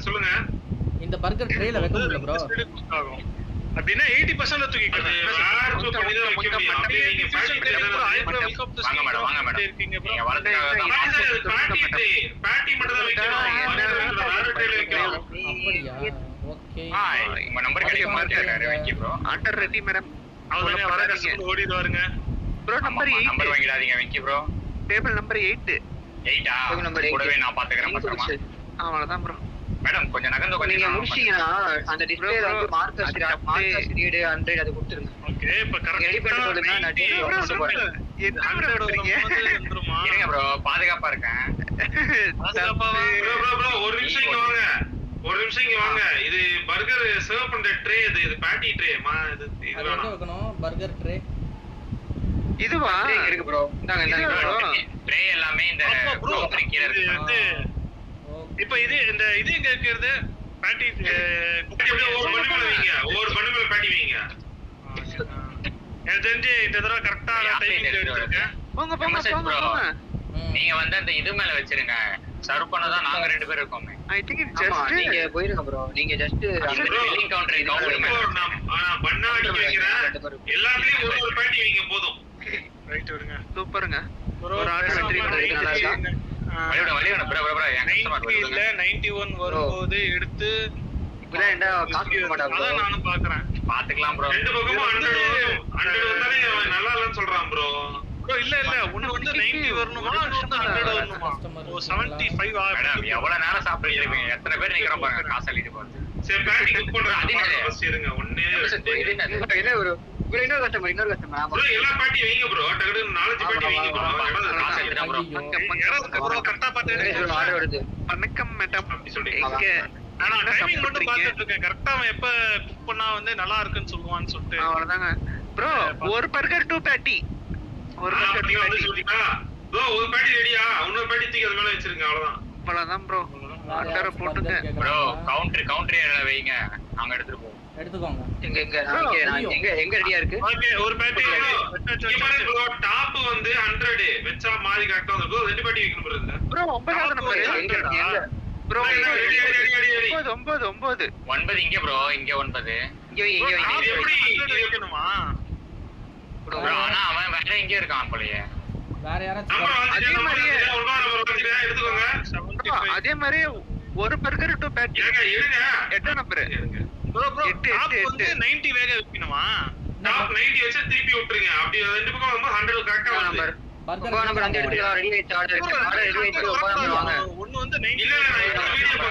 சொல்லுங்க. இந்த பர்கர் ட்ரேல வைக்க முடியல ப்ரோ. அப்படினா 80% தூக்கிக்கலாம். யாருக்கு பண்ணி தான் வைக்க முடியும். அப்படியே நீங்க வாங்க மேடம் வாங்க மேடம். நீங்க வளர்த்துக்காக தான் பாட்டி மட்டும் தான் வைக்கணும். வேற ட்ரேல வைக்கலாம். அப்படியா? ஓகே. உங்க நம்பர் கிடைக்க மாட்டேறாரு வைங்க ப்ரோ. Order ready madam. அவனே வர கஸ்டமர் ஓடிடுவாருங்க. Bro number 8. நம்பர் வாங்கிடாதீங்க வைங்க ப்ரோ. Table number 8. 8ஆ? கூடவே நான் பாத்துக்கறேன் பத்திரமா. அவ்வளவுதான் ப்ரோ. மேடம் கொஞ்சம் நகர்ந்து நீங்க கொஞ்சம் முடிச்சீங்கன்னா அந்த டிஸ்ப்ளேல வந்து மார்க்கர்ஸ் ரீட் 100 அது கொடுத்துருங்க. ஓகே இப்ப ரெடி பண்ணி சொல்லுங்க நான் டேபிள் வந்து போறேன். என்ன பண்றீங்க? இருங்க ப்ரோ பாதுகாப்பா இருக்கேன். பாதுகாப்பாவா? ப்ரோ ஒரு நிமிஷம் இங்க வாங்க. ஒரு நிமிஷம் இங்க வாங்க. இது பர்கர் சர்வ் பண்ற ட்ரே இது பாட்டி ட்ரே இது அது எங்க வைக்கணும்? Burger tray. இதுவா? இருக்கு ப்ரோ. இந்தாங்க இந்தாங்க. ட்ரே எல்லாமே இந்த ப்ரோ கீழ இருக்கு. இப்ப இது இந்த இது எங்க இருக்குது? பாட்டி ஒரு பண்ணு மேல வைங்க. ஒரு பண்ணு மேல பாட்டி வைங்க. எனக்கு தெரிஞ்சு இந்த தடவை கரெக்டா டைமிங் எடுத்துருக்கேன். போங்க போங்க போங்க போங்க. நீங்க வந்து அந்த இது மேல வச்சிருங்க. சர்வ் பண்ணதா நாங்க ரெண்டு பேரும் இருக்கோமே. ஐ திங்க் இட் ஆமா ஜஸ்ட் நீங்க போயிருங்க ப்ரோ. நீங்க ஜஸ்ட் பில்லிங் கவுண்டர் கவுண்டர் மேல நான் பண்ணா அடிக்க வைக்கிறேன். எல்லாத்துலயும் ஒரு பாட்டி வைங்க போதும். ரைட் விடுங்க. சூப்பருங்க. ஒரு ஆர்டர் என்ட்ரி பண்றது நல்லா இருக்கா? வலியோட ப்ரோ ப்ரோ ப்ரோ என் கஸ்டமர் 90 இல்ல 91 வரும்போது எடுத்து இப்பலாம் என்ன காசு கொடுக்க மாட்டாங்க. அதான் நானும் பாக்குறேன். பாத்துக்கலாம் ப்ரோ. ரெண்டு பக்கமும் 100 வந்தாலே அவன் நல்லா இல்லன்னு சொல்றான் ப்ரோ. ப்ரோ இல்ல ஒன்னு வந்து 90 வரணுமா இன்னொன்னு 100 வரணுமா? ஓ 75 மேடம் எவ்வளவு நேரம் சாப்பிட்டு இருக்கீங்க? எத்தனை பேர் நிக்கிறோம் பாருங்க காசு அள்ளிட்டு போறது. சரி பாட்டி குக் பண்றேன். ஃபர்ஸ்ட் இருங்க. ஒண்ணே என்ன ஒரு இன்னொரு கஸ்டமர் ப்ரோ எல்லா பாட்டி வைங்க ப்ரோ. டக்கு 4 பாட்டி வைங்க ப்ரோ. காசு எடுத்துட்டா ப்ரோ. ப்ரோ கரெக்ட்டா பாத்து ஆர்டர் வருது. வணக்கம் மேடம். அப்படி சொல்லி இங்க நான் டைமிங் மட்டும் பாத்துட்டு இருக்கேன். கரெக்ட்டா அவன் எப்ப குக் பண்ணா வந்து நல்லா இருக்குன்னு சொல்லுவான்னு சொல்லிட்டு. அவ்வளவுதாங்க. ப்ரோ ஒரு பர்கர் 2 பேட்டி. ஒரு பர்கர் 2 பேட்டி. சொல்லிட்டா ப்ரோ ஒரு பாட்டி ரெடியா? இன்னொரு பாட்டி தூக்கி அது மேல வச்சிருங்க. அவ்வளவுதான். அவ்வளவுதான் ப்ரோ. ஆர்டர் போட்டுங்க. ப்ரோ கவுண்டர் ஏரியால வைங்க. நாங்க எடுத்துட்டு போவோம். எடுத்துக்கோங்க. எங்க ரெடியா இருக்கு? ஓகே ஒரு பேட்டி ப்ரோ டாப் வந்து 100 வெச்சா மாதிரி கரெக்ட்டா வந்து ரெண்டு பாட்டி வைக்கணும் ப்ரோ. இதுல ப்ரோ 9வது நம்பர் எங்க ப்ரோ ரெடி 9 9 இங்க ப்ரோ இங்க 9. இங்க எப்படி வைக்கணுமா? ப்ரோ ஆனா அவன் வேற எங்க இருக்கான் போலயே. வேற யாராச்சும் நம்பர் அதே மாதிரியே எடுத்துக்கோங்க. அதே மாதிரி ஒரு பர்கர் 2 பேட்டி. இருங்க 8 நம்பர். ப்ரோ டாப் வந்து 90 வேக வைக்கணுமா? டாப் 90 வச்சு திருப்பி விட்டுருங்க. அப்படி ரெண்டு பக்கம் வந்து 100 கரெக்ட்டா நம்பர். பர்கர் நம்பர் வந்து எடுத்துக்கலாம். ரெடி ஆயிடுச்சு. ஆர்டர் ரெடி ஆயிடுச்சு. ஒன்னு வந்து 90 இல்ல வீடியோ